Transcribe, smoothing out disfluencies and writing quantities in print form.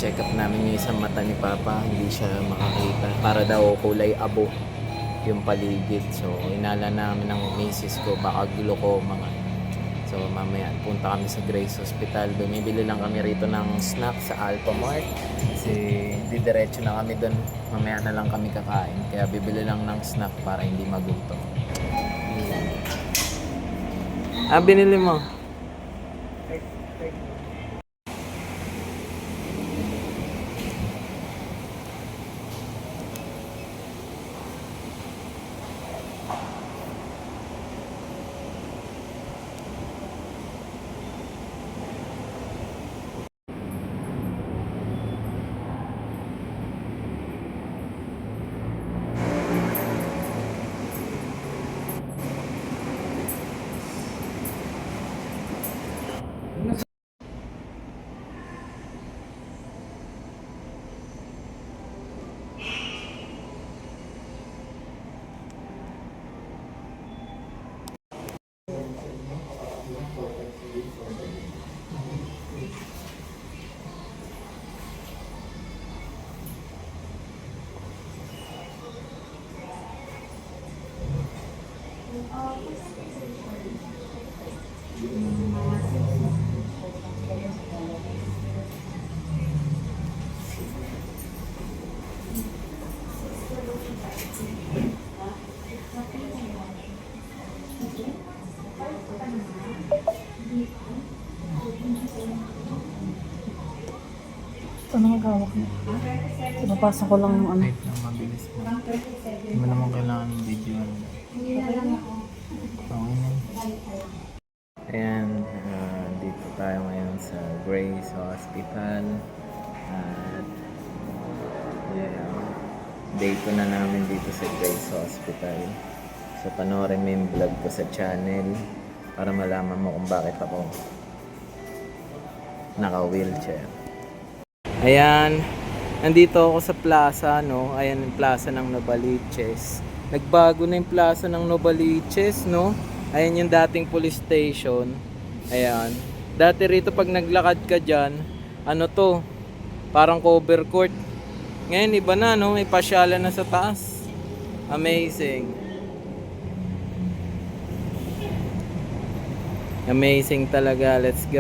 Pina-check up namin yung isang mata ni Papa, hindi siya makakita. Para daw kulay abo yung paligid. So, inala namin ng misis ko, baka glaucoma nga. So, mamaya punta kami sa Grace Hospital. Bumibili lang kami rito ng snack sa Alphamart. Kasi didiretso na kami doon. Mamaya na lang kami kakain. Kaya bibili lang ng snack para hindi magutom. Ah, binili mo? Ano magawak mo? Pinapasa ko lang yung ano. Wait lang, mabilis mo. Hindi mo naman kailangan ng video. Okay na. Ayan, dito tayo ngayon sa Grace Hospital. At yeah, day 2 na namin dito sa Grace Hospital. So panoorin mo yung vlog ko sa channel para malaman mo kung bakit ako naka-wheelchair. Ayan, nandito ako sa plaza, no? Ayan yung plaza ng Novaliches. Nagbago na yung plaza ng Novaliches, no? Ayan yung dating police station. Ayan. Dati rito pag naglakad ka dyan, ano to? Parang cover court. Ngayon iba na, no? May pasyala na sa taas. Amazing. Amazing talaga. Let's go.